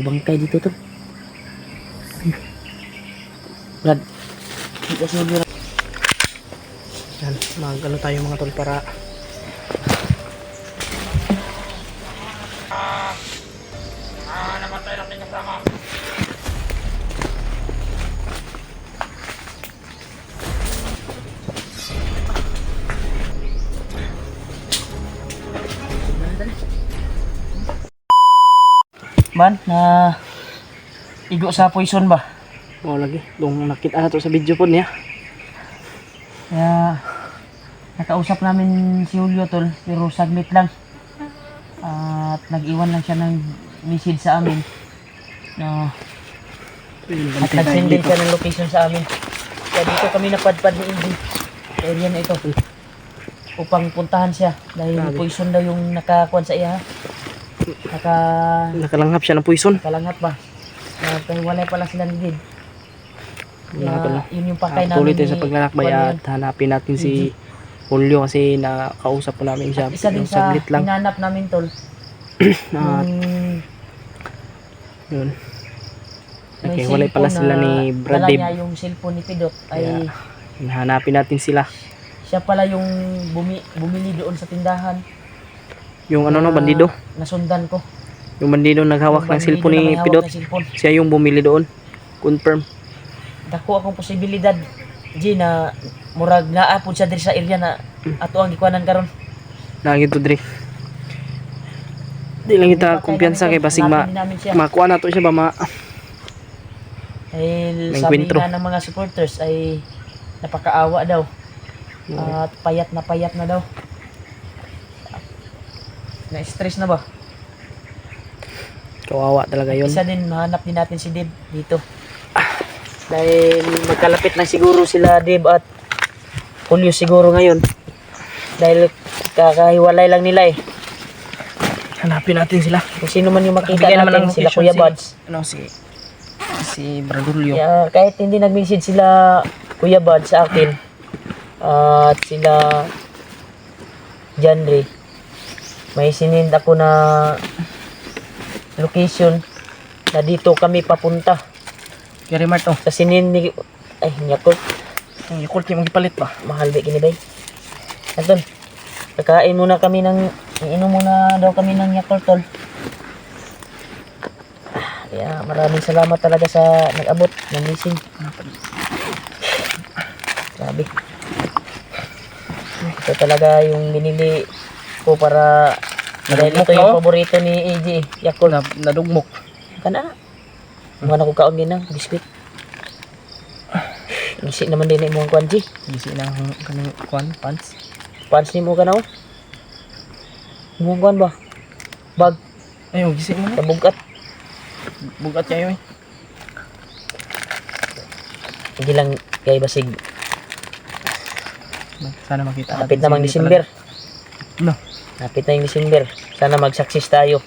Bangkay dito tol. Brad. Yan, mag-ano tayo mga tol para namatay lang din kasama. Man, na igo sa poison ba? Oo lagi. Dong nakita na to sa video po niya. Kaya nakausap namin si Julio tol, pero saglit lang. At nag-iwan lang siya ng message sa amin. At nag-send din siya ng location sa amin. Kaya dito kami napadpad ni Indy. Area na ito. Upang puntahan siya. Dahil poison daw yung nakakuan sa iya. Nakalanghap siya ng poison. Nakalanghap ba? Nakahiwalay pala sila ni Did. Yun yung pakay namin. Tuloy tayo sa paglalakbay at hanapin natin si Julio kasi nakausap po namin siya. At isa din sa hinanap namin tol. Yun. Nakahiwalay pala sila ni Brad Dave. Dala niya yung cellphone ni Pidot ay hanapin natin sila. Siya pala yung bumili doon sa tindahan. Yung bandido? Nasundan ko. Yung bandido naghawak ng cellphone ni Pidot. Siya yung bumili doon. Confirm. Dako akong posibilidad G na murag naapod siya diri sa area na ato ang gikuanan karon. Lagi to diri. Di lang kita kumpiyansa kay basig makuha na to siya ba ay sabi nga ng mga supporters ay napakaawa daw. At payat na daw. Na-stress na ba? Kawawa talaga yun. Isa din, mahanap din natin si Dib dito. Dahil magkalapit na siguro sila Dib at Julio siguro ngayon. Dahil kakahiwalay lang nila eh. Hanapin natin sila. Kung sino man yung makita natin, sila Kuya Buds. Si Brad Julio. Yeah, kahit hindi nag-message sila Kuya Buds sa akin at sila Janry, may sinend ako na location na dito kami papunta. Kaya Mart oh. Sa sinend ni Yakult. Ang Yakult yung magipalit ba? Mahal ba kinibay? Anton, kakain muna kami iinom muna daw kami ng Yakult tol. Kaya maraming salamat talaga sa nag-abot ng missing. Grabe. Ito talaga yung binili ko para dahil ito yung paborito ni AJ Yakult. Nadugmok kana mga nakukaon ginang biskwit. Gisi naman din mo ang kwanji. Gisi na kanang kwan pants ni mo kana oh. Mo kwan ba bag ayo gisi mo bugat niya yun. Hindi lang kay basig sana makita natin. Napit namang December. No. Napit na yung December. Sana mag-success tayo.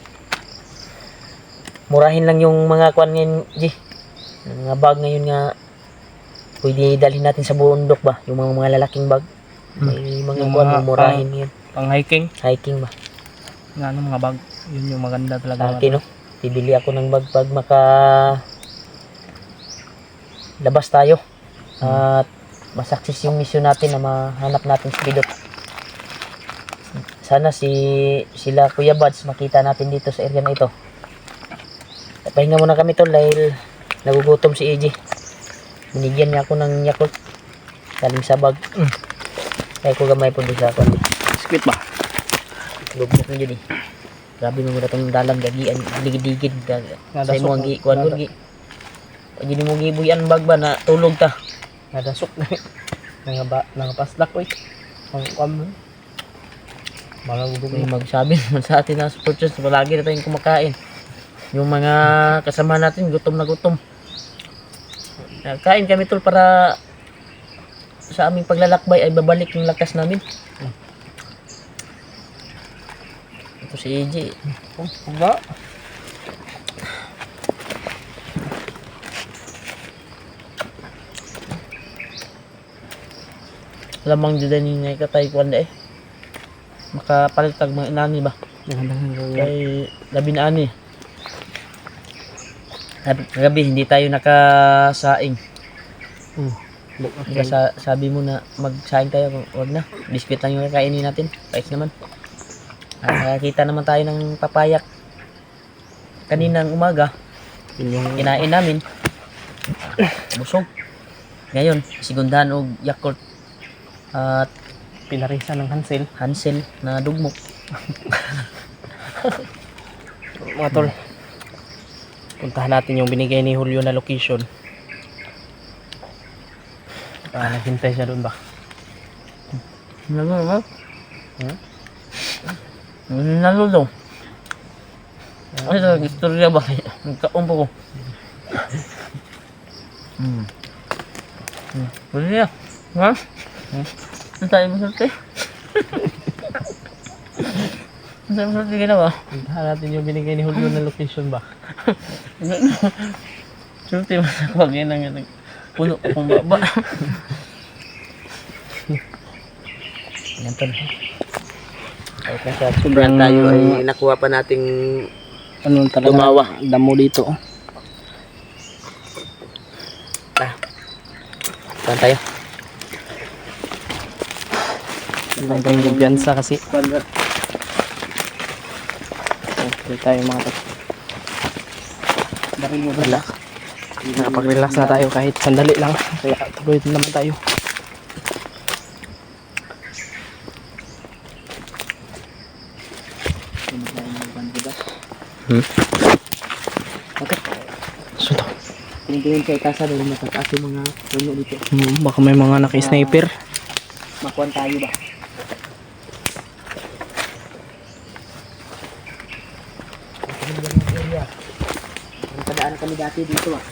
Murahin lang yung mga kwan ngayon, G. Mga bag ngayon nga pwede dalhin natin sa bundok ba? Yung mga lalaking bag. May mga kwan murahin yun. Pang hiking? Hiking ba? Nga ano mga bag. Yun yung maganda talaga. Akin no? Bibili ako ng bag pag labas tayo. At masakses yung mission natin na mahanap natin si Pidot. Sana sila Kuya Buds makita natin dito sa area na ito. Pahinga muna kami tol dahil nagugutom si AJ. Binigyan niya ako ng Yakult galing sa bag. Kaya ko gamay po doon sa ako. Squid ba? Lubok na dyan eh. Grabe mo na itong dalang gagian, digid-digid. Sa mo ang giikuan ko. Pag mo gibuyan bag ba na tulog ta. Nadasok na nangapaslak ko eh. Mga gudog yung magsabi naman sa atin na supporters. Palagi na tayong kumakain. Yung mga kasama natin gutom na gutom. Kain kami tol para sa aming paglalakbay ay babalik yung lakas namin. Ito si AJ. Puga. Lamang dyan din nga katay kuwanda eh. Makapalit tag mga inani ba? Kay labi na ani. Kagabi hindi tayo nakasaing. Okay. Sabi mo na magsaing tayo, wag na. Biscuit lang yung kakainin natin. Pais naman. Nakakita naman tayo ng papayak kaninang umaga. Yung Kinain namin. Busog. Ngayon, sigundahan og Yakult at pinarisa ng Hansel na dugmok. mga tol. Puntahan natin yung binigay ni Julio na location. Naghintay siya doon ba? Nalo. Nalo. Ay, istorya ba? Nagkaumpo ko. Pwede na. Ha? Ang tayo mo sorte? Ang tayo mo sorte ginawa? Puntahan natin yung binigay ni Julio na location ba? Sorte mo sa kwag yan ang puno akong baba. Yan to. Sobrang tayo ay nakuha pa nating ano talaga tumawa. Damo dito. Saan tayo? Ang tayong kumpiyansa kasi. Okay tayo mga tol. Relax. Nakapag-relax na tayo kahit sandali lang. Kaya tuloy naman tayo. Okay. So to. Tingin sa itasa dahil matataas yung mga puno dito. Baka may mga naka-sniper. Makuhan tayo ba? Nakadaan kami dati dito ah.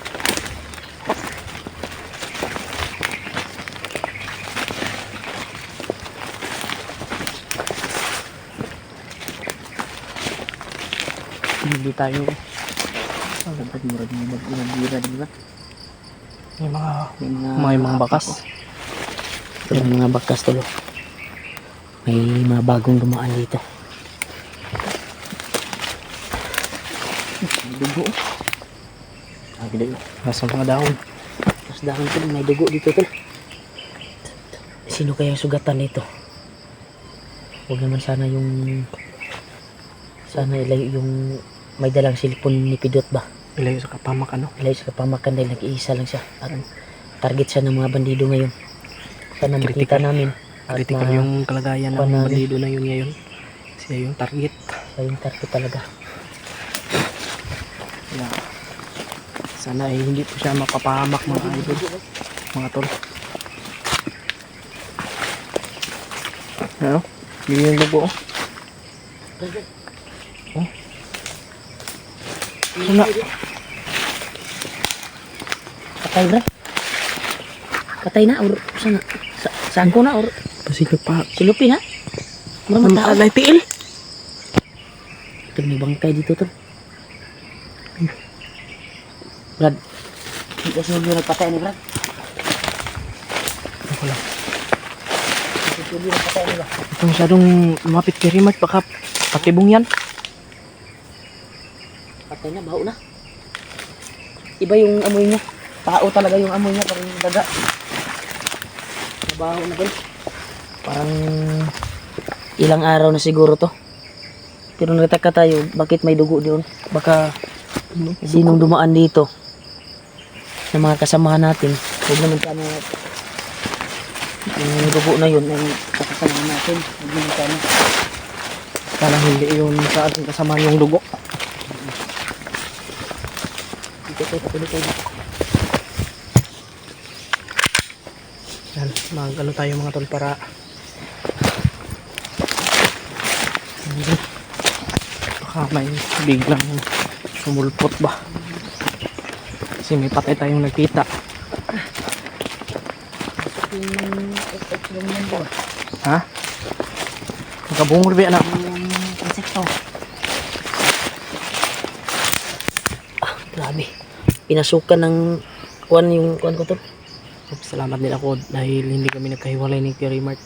Hindi tayo. Dapat murag mo mag-ira di ba? May mga bakas. Ito yung mga bakas tulo. May mga bagong dumaan dito. May dugo. Gila. Nasa mga dahon. Tapos dahon ko may dugo dito tol. Sino kaya yung sugatan nito? Huwag naman sana yung ilayo yung may dalang silpon ni Pidot ba? Ilayo sa kapamak ano? Ilayo sa kapamakan dahil nag-iisa lang siya. At target siya ng mga bandido ngayon. Sana makita namin. At Critical yung kalagayan ng namin. bandido na yun ngayon. Siya yung target. Siya yung target talaga. Kaya, sana ay hindi po siya makapahamak mga idol. Mga tol. Ano? Bigyan yung dugo. Oh. Sana. Patay bro. Patay na or sana saan ko na or Pasilyo pa. silupi na. Mura matao. Alay tiil. Ito may bangkay dito to. Brad. Hindi kasi yung nagpatay ni Brad. Ako lang. Hindi nagpatay ni ba? Ito masyadong lumapit kay Rimat. Baka patibong yan. Patay na, baho na. Iba yung amoy niya. Tao talaga yung amoy niya, parang daga. Mabaho na din. Parang ilang araw na siguro to. Pero nataka tayo, bakit may dugo doon? Baka sinong dumaan dito na mga kasamahan natin. Huwag naman sana yung dugo na yun ay kasamahan natin. Huwag naman sana. Sana hindi yun sa ating kasama yung dugo. Dito tayo, patuloy tayo. Yan, mag-ano tayo mga tol para baka may biglang sumulpot ba kasi may patay tayong nakita. Ha? Nakabungol ba na? Insekto. Grabe. Pinasukan ng yung kuwan ko to. Salamat din ako dahil hindi kami nagkahiwalay ni Kerry Mart.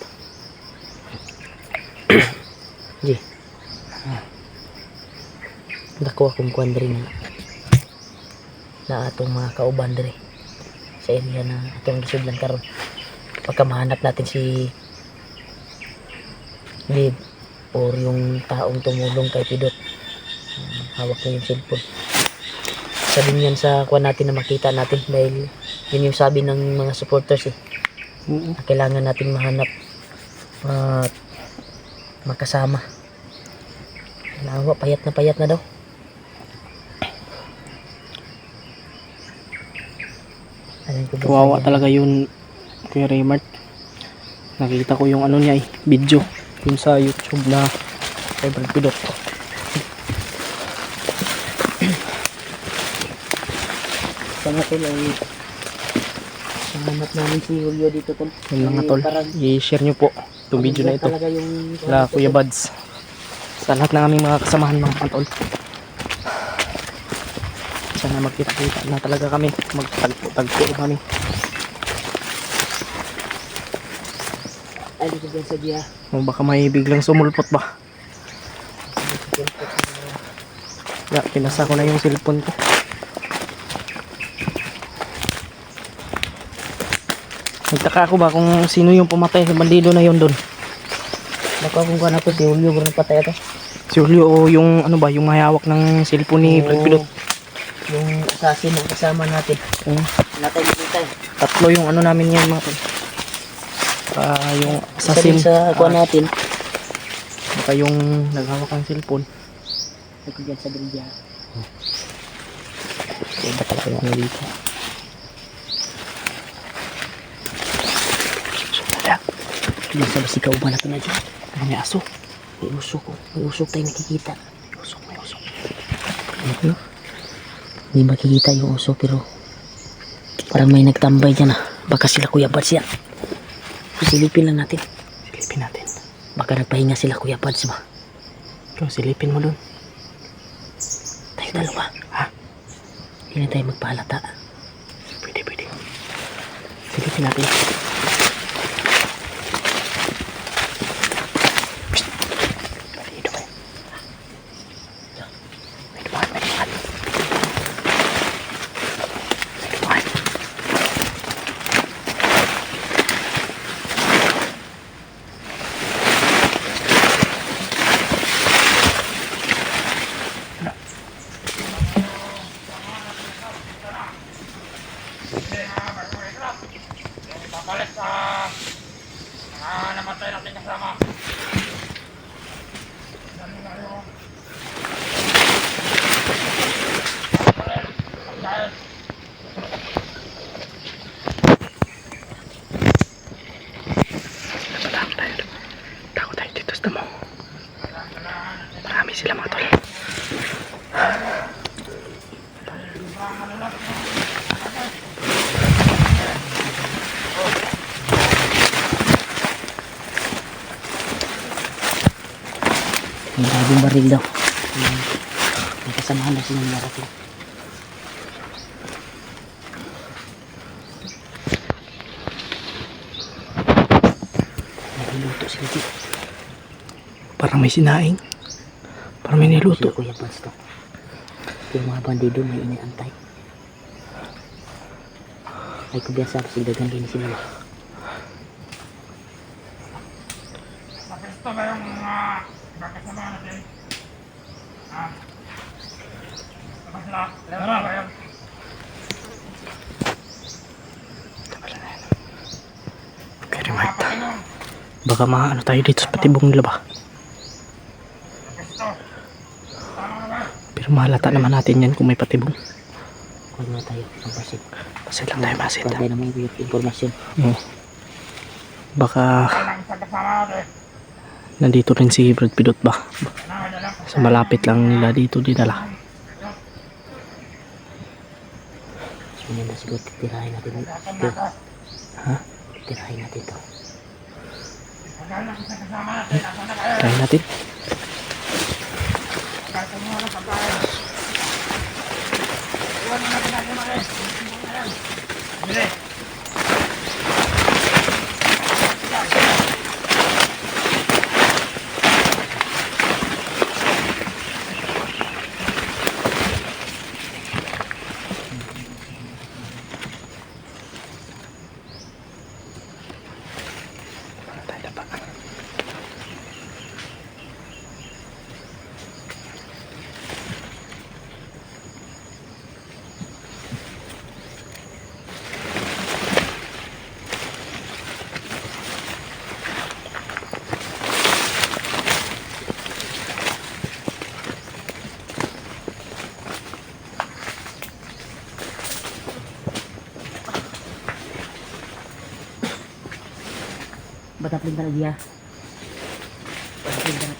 Ji. Dako akong kuwan rin. na atong mga kauban diri sa area na atong gisudlan karon. Pagka mahanap natin si Dib or yung taong tumulong kay Pidot, hawak niya yung cellphone. Sabi yan sa kuha natin na makita natin dahil yun yung sabi ng mga supporters eh. Oo. Kailangan natin mahanap at makasama. Nawa, payat na daw. Alam ko ba Kawawa siya? talaga yun, Kuya Raymart. Nakita ko yung ano niya video yun sa YouTube na kay Brad Pidot. Sana tol ay hanap namin si Julio dito tol. Yun lang nga Eh, tol, parang i-share nyo po itong video na ito talaga yung sa Kuya Buds, sa lahat ng aming mga kasamahan mga tol. Sana magkita-kita na talaga kami, magtagpo-tagpo kami. ay dito dyan sa dia. O baka may biglang sumulpot ba. Ya, pinasa ko na yung cellphone ko. Nagtaka ako ba kung sino yung pumatay sa bandido na yun doon. Baka kung kung ako si Julio kung patay ito. Si Julio o yung ano ba, yung mayawak ng cellphone ni Brad Pidot. Yung assassin na kasama natin. Natay dito eh. Tatlo yung ano namin yan mga tol. Yung Isa assassin, din sa kuha natin. baka yung naghawak ng cellphone. Ito dyan sa Bilya. Iba talaga yung ano dito. Dyan sa basikaw ba natin na dyan? Ano may aso? May usok ko. May usok tayo nakikita. May usok. Ano? Hindi makikita yung usok pero parang may nagtambay dyan ah. Baka sila Kuya Buds yan. Silipin lang natin. Silipin natin. Baka nagpahinga sila Kuya Buds ba? Ikaw, silipin mo doon. Tayo dalawa. Ha? Hindi na tayo magpahalata. Pwede. Silipin natin. Psst. May dumaan. May dumaan. Takot tayo dito sa damo. Marami sila mga tol. May bagong baril daw. May kasamahan na silang narating. Nagiluto sila dito. Parang may sinaing. Parang may niluto. Sila Kuya Buds to. Yung mga bandido may iniantay. Ay kubyasa sila dagan din sila. Ito ba yung mga kakasama natin? Ha? Tapos na? Tara ba yun? Very right. Baka maano tayo dito sa patibong nila ba? Pero mahalata naman natin yan kung may patibong. Kuha na tayo. Ang pasit. Pasit lang tayo, pasit. Kuha tayo naman yung informasyon. Baka Ang kakasama natin. nandito rin si Brad Pidot ba? Sa malapit lang nila dito dinala. So yun na siguro titirahin natin ito. Ha? Titirahin natin ito. Try natin. Batapin ka na dia. Batapin ka na.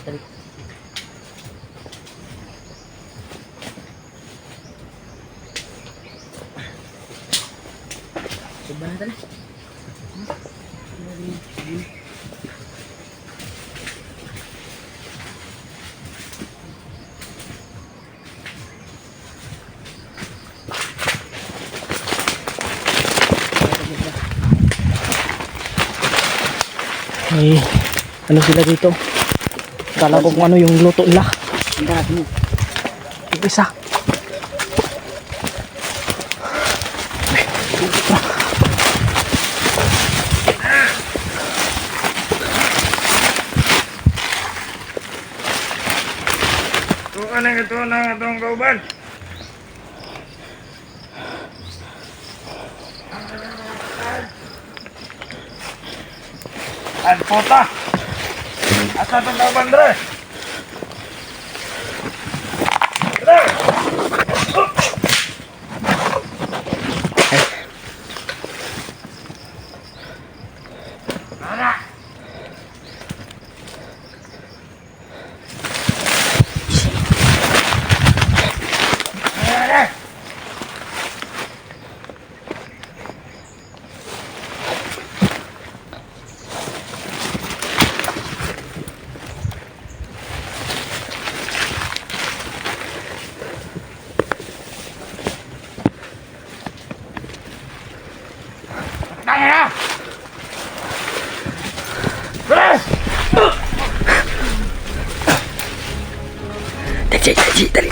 Dali. Coba na tali. May ano sila dito. Kala ko kung ano yung luto nila. Tingnan natin mo. Yung isa. Ito ka na ito na itong kauban. Ay, puta! Asa itong kauban, Dre? Dre! Anak! Anak! Kaya na! Dre! Dali.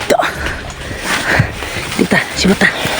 Ito. Dita, si Mata.